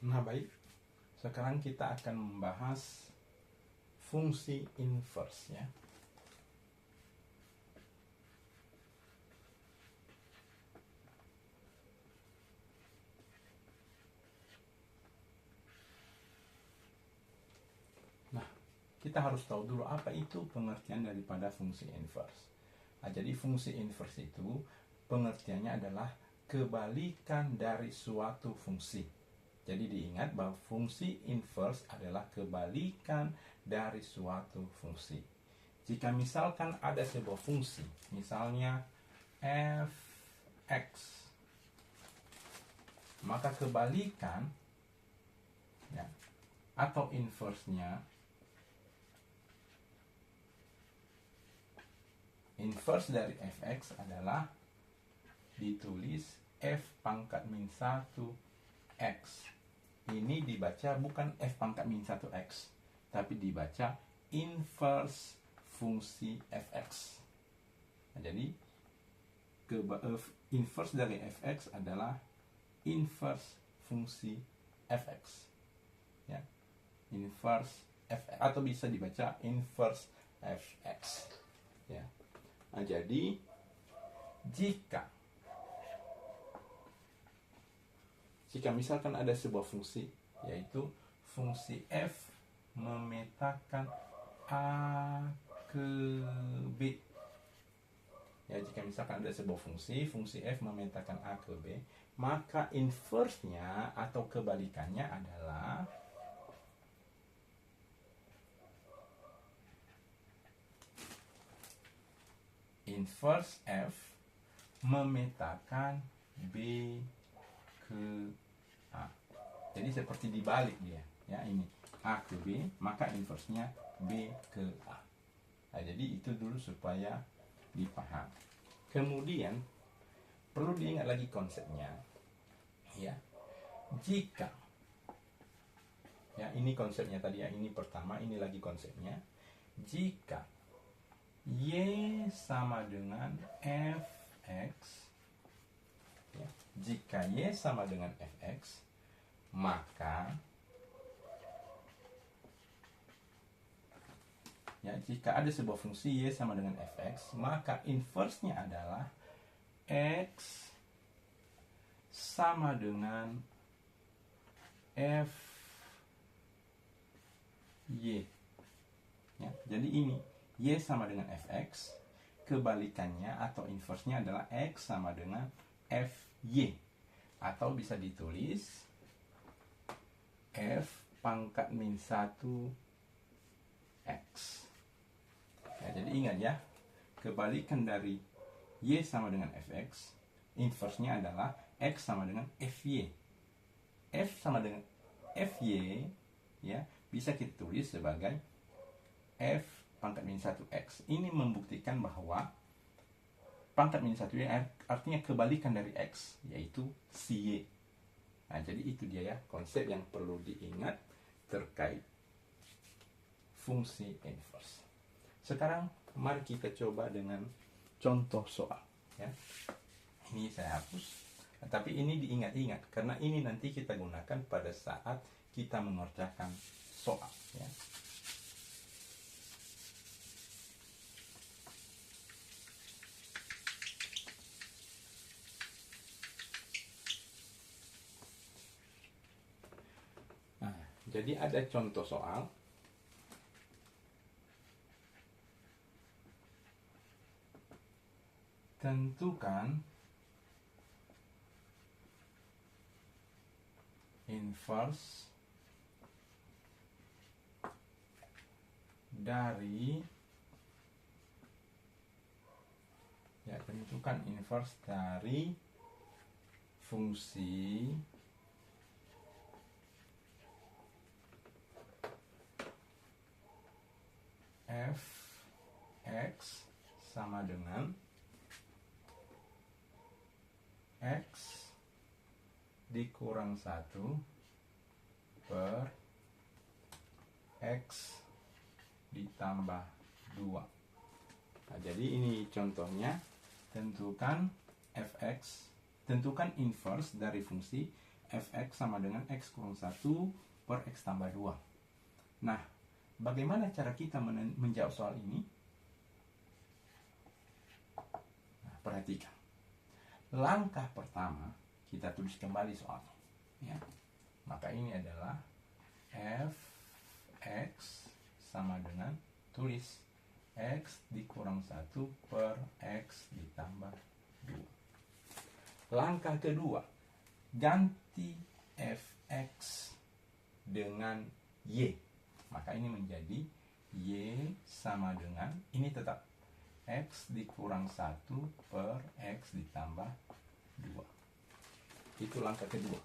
Nah baik, sekarang kita akan membahas fungsi inverse ya. Nah, kita harus tahu dulu apa itu pengertian daripada fungsi inverse. Nah, jadi fungsi inverse itu pengertiannya adalah kebalikan dari suatu fungsi. Jadi diingat bahwa fungsi inverse adalah kebalikan dari suatu fungsi. Jika misalkan ada sebuah fungsi, misalnya f(x), maka kebalikan ya, atau inverse-nya, inverse dari fx adalah ditulis f pangkat min 1 x. Ini dibaca bukan f pangkat min 1 x, tapi dibaca inverse fungsi fx. Nah, jadi inverse dari fx adalah inverse fungsi fx ya, inverse fx, atau bisa dibaca inverse fx ya. Nah, jadi jika misalkan ada sebuah fungsi, yaitu fungsi f memetakan a ke b ya, jika misalkan ada sebuah fungsi f memetakan a ke b, maka inverse-nya atau kebalikannya adalah inverse f memetakan b ke a. Jadi seperti dibalik dia ya, ini a ke b, maka inverse-nya b ke a. Nah, jadi itu dulu supaya dipaham. Kemudian perlu diingat lagi konsepnya ya. Jika ya, ini konsepnya tadi ya, ini pertama, ini lagi konsepnya. Jika y sama dengan fx ya, jika y sama dengan fx, maka ya, jika ada sebuah fungsi y sama dengan fx, maka inverse-nya adalah x sama dengan f y ya. Jadi ini y sama dengan fx, kebalikannya atau inverse-nya adalah x sama dengan fy, atau bisa ditulis f pangkat min 1 x ya. Jadi ingat ya, kebalikan dari y sama dengan fx, inverse-nya adalah x sama dengan fy. F sama dengan fy ya, bisa kita tulis sebagai f pangkat min 1 x. Ini membuktikan bahwa pangkat min 1 y artinya kebalikan dari x, yaitu si y. Nah, jadi itu dia ya konsep yang perlu diingat terkait fungsi inverse. Sekarang mari kita coba dengan contoh soal ya. Ini saya hapus, tapi ini diingat-ingat karena ini nanti kita gunakan pada saat kita mengerjakan soal ya. Nah, jadi ada contoh soal. Tentukan inverse dari ya, tentukan inverse dari fungsi f(x) sama dengan x dikurang 1 per x ditambah 2. Nah, jadi ini contohnya. Tentukan fx, tentukan inverse dari fungsi fx sama dengan x kurang 1 per x tambah 2. Nah, bagaimana cara kita menjawab soal ini? Nah, perhatikan. Langkah pertama, kita tulis kembali soalnya. Ya. Maka ini adalah fx sama dengan tulis x dikurang 1 per x ditambah 2. Langkah kedua, ganti fx dengan y. Maka ini menjadi y sama dengan, ini tetap x dikurang 1 per x ditambah 2. Itu langkah kedua.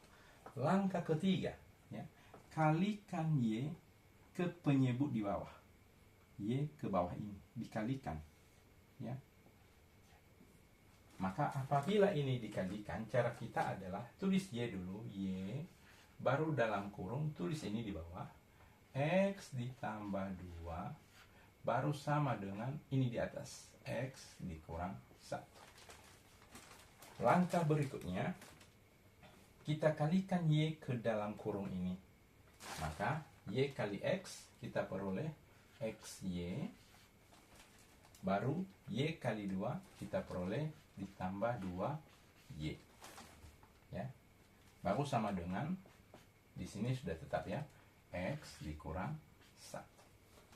Langkah ketiga, ya, kalikan y ke penyebut di bawah. Y ke bawah ini dikalikan, ya. Maka apabila ini dikalikan, cara kita adalah tulis y dulu, y, baru dalam kurung tulis ini di bawah, x ditambah 2, baru sama dengan ini di atas, x dikurang 1. Langkah berikutnya, kita kalikan y ke dalam kurung ini. Maka y kali x, kita peroleh xy, baru y kali 2, kita peroleh ditambah 2y. Ya. Baru sama dengan, di sini sudah tetap ya, x dikurang 1.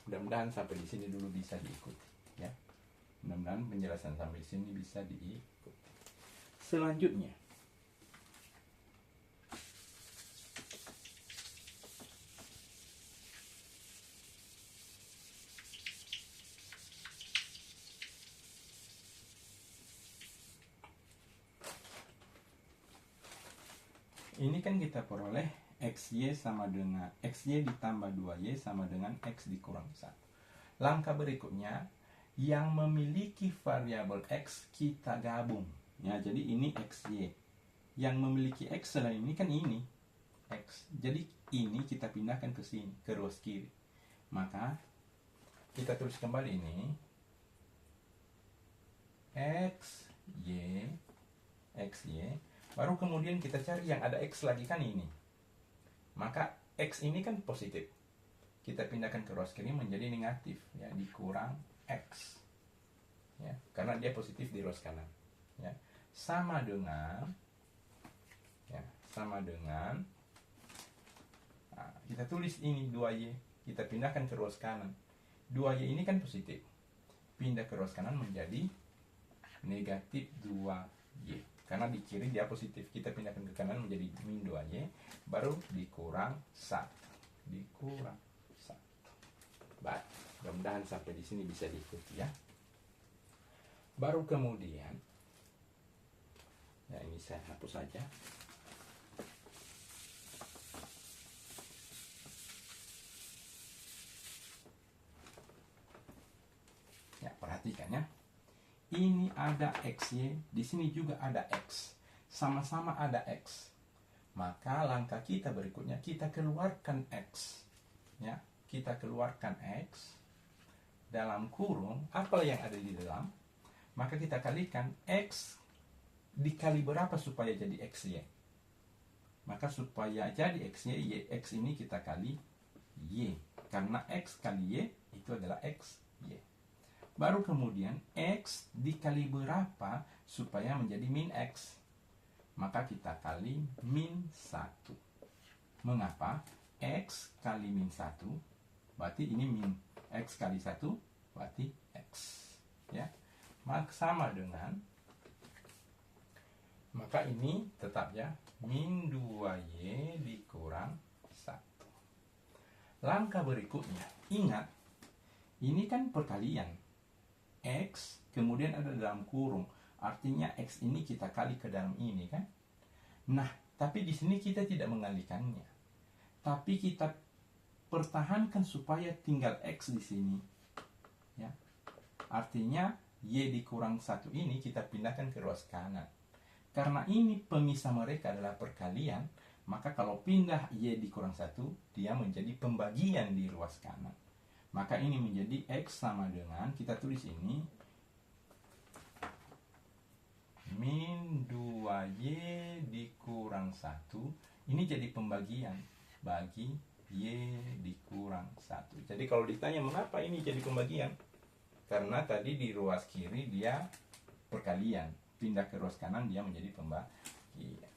Mudah-mudahan sampai di sini dulu bisa diikuti, ya. Mudah-mudahan penjelasan sampai di sini bisa diikuti. Selanjutnya, ini kan kita peroleh xy sama dengan xy ditambah 2y sama dengan x dikurang 1. Langkah berikutnya, yang memiliki variabel x kita gabung. Ya, jadi ini xy. Yang memiliki x selain ini kan ini x. Jadi ini kita pindahkan ke sini, ke ruas kiri. Maka kita tulis kembali ini xy, baru kemudian kita cari yang ada x lagi kan ini. Maka x ini kan positif, kita pindahkan ke ruas kiri menjadi negatif, ya, dikurang x, ya, karena dia positif di ruas kanan, ya, sama dengan, ya, nah, kita tulis ini 2y, kita pindahkan ke ruas kanan. 2y ini kan positif, pindah ke ruas kanan menjadi negatif 2y. Karena di kiri dia positif, kita pindahkan ke kanan menjadi min 2y, baru dikurang 1. Dikurang 1. Baik, mudah-mudahan sampai di sini bisa diikuti ya. Baru kemudian, ya ini saya hapus saja. Ya, perhatikan ya. Ini ada xy, di sini juga ada x. Sama-sama ada x. Maka langkah kita berikutnya, kita keluarkan x. Ya, kita keluarkan x. Dalam kurung, apa yang ada di dalam? Maka kita kalikan x dikali berapa supaya jadi xy. Maka supaya jadi xy, x ini kita kali y. Karena x kali y itu adalah xy. Baru kemudian x dikali berapa supaya menjadi min x. Maka kita kali min 1. Mengapa? X kali min 1 berarti ini min. X kali 1 berarti x. Ya. Maka sama dengan, maka ini tetap ya, min 2y dikurang 1. Langkah berikutnya, ingat ini kan perkalian. X kemudian ada dalam kurung, artinya x ini kita kali ke dalam ini kan. Nah, tapi di sini kita tidak mengalikannya, tapi kita pertahankan supaya tinggal x di sini, ya. Artinya y dikurang 1 ini kita pindahkan ke ruas kanan. Karena ini pemisah mereka adalah perkalian, maka kalau pindah y dikurang 1, dia menjadi pembagian di ruas kanan. Maka ini menjadi x sama dengan, kita tulis ini, min 2Y dikurang 1. Ini jadi pembagian bagi Y dikurang 1. Jadi kalau ditanya mengapa ini jadi pembagian, karena tadi di ruas kiri dia perkalian, pindah ke ruas kanan dia menjadi pembagian.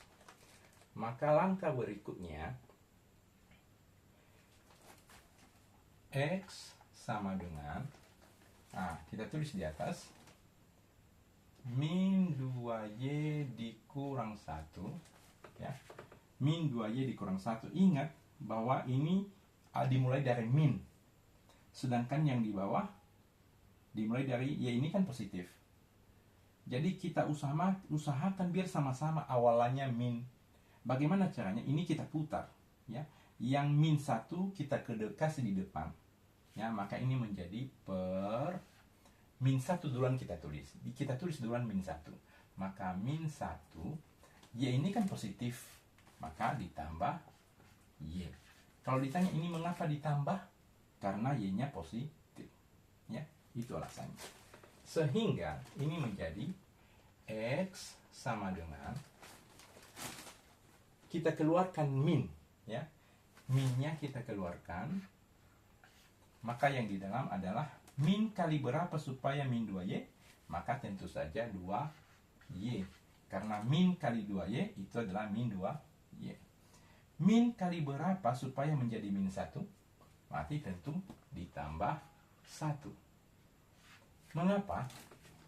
Maka langkah berikutnya, X sama dengan, kita tulis di atas, min 2Y dikurang 1, ya. Min 2Y dikurang 1. Ingat bahwa ini dimulai dari min, sedangkan yang di bawah dimulai dari Y ini kan positif. Jadi kita usahakan biar sama-sama awalannya min. Bagaimana caranya? Ini kita putar, ya. Yang min 1 kita kasih di depan, ya. Maka ini menjadi per min 1 duluan kita tulis. Kita tulis duluan min 1. Maka min 1, Y ini kan positif, maka ditambah Y. Kalau ditanya ini mengapa ditambah? Karena Y-nya positif, ya. Itu alasannya. Sehingga ini menjadi X sama dengan, kita keluarkan min, ya. Minnya kita keluarkan, maka yang di dalam adalah min kali berapa supaya min 2Y? Maka tentu saja 2Y. Karena min kali 2Y itu adalah min 2Y. Min kali berapa supaya menjadi min 1? Berarti tentu ditambah 1. Mengapa?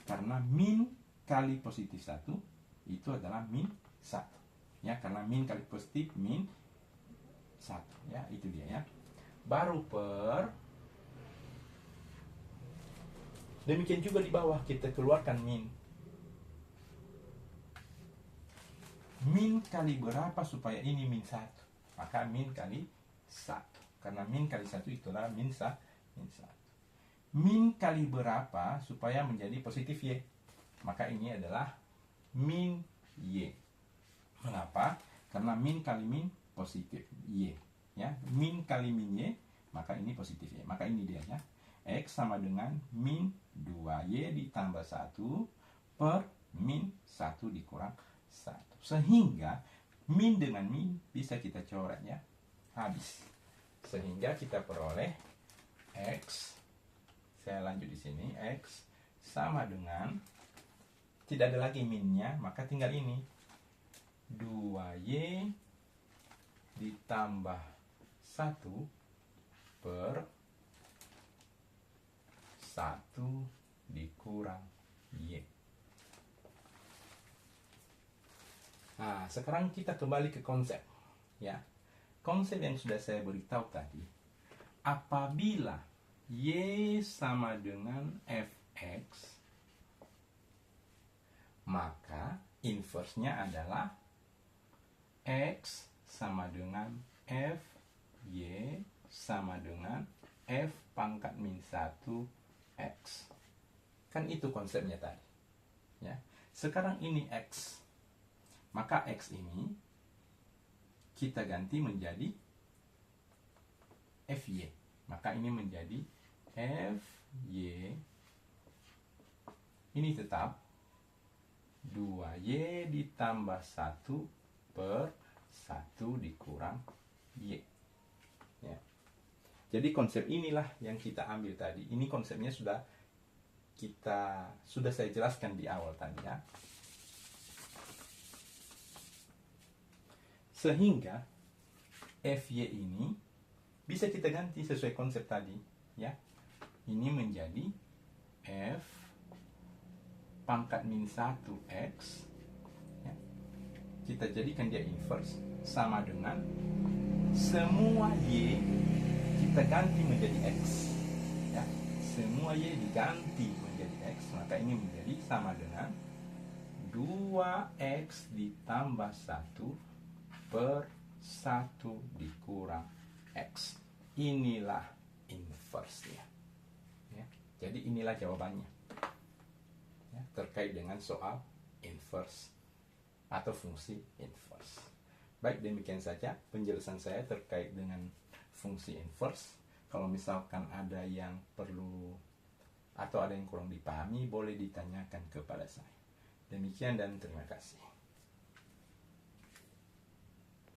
Karena min kali positif 1 itu adalah min 1. Ya, karena min kali positif min 1. Ya, itu dia, ya. Baru per, demikian juga di bawah kita keluarkan min. Min kali berapa supaya ini min 1? Maka min kali 1. Karena min kali 1 itulah min 1. Min kali berapa supaya menjadi positif Y? Maka ini adalah min Y. Mengapa? Karena min kali min positif Y, ya. Min kali min Y, maka ini positif Y. Maka ini dia, ya. X sama dengan min 2Y ditambah 1 per min 1 dikurang 1. Sehingga min dengan min bisa kita coret, ya. Habis. Sehingga kita peroleh X, saya lanjut di sini, X sama dengan, tidak ada lagi minnya, maka tinggal ini 2Y ditambah 1 per 1 dikurang Y. Nah, sekarang kita kembali ke konsep, ya. Konsep yang sudah saya beritahu tadi. Apabila Y sama dengan Fx, maka inverse-nya adalah X sama dengan Fy sama dengan F pangkat min 1 X. Kan itu konsepnya tadi, ya. Sekarang ini X, maka X ini kita ganti menjadi Fy. Maka ini menjadi Fy, ini tetap 2Y ditambah 1 per 1 dikurang Y, ya. Jadi konsep inilah yang kita ambil tadi. Ini konsepnya sudah saya jelaskan di awal tadi, ya. Sehingga Fy ini bisa kita ganti sesuai konsep tadi, ya. Ini menjadi F pangkat min 1 X, ya. Kita jadikan dia inverse sama dengan semua Y kita ganti menjadi X, ya. Semua Y diganti menjadi X, maka ini menjadi sama dengan 2X ditambah 1 per 1 dikurang X. Inilah inverse-nya, ya. Jadi inilah jawabannya, ya, terkait dengan soal inverse atau fungsi inverse. Baik, demikian saja penjelasan saya terkait dengan fungsi inverse. Kalau misalkan ada yang perlu atau ada yang kurang dipahami, boleh ditanyakan kepada saya. Demikian dan terima kasih.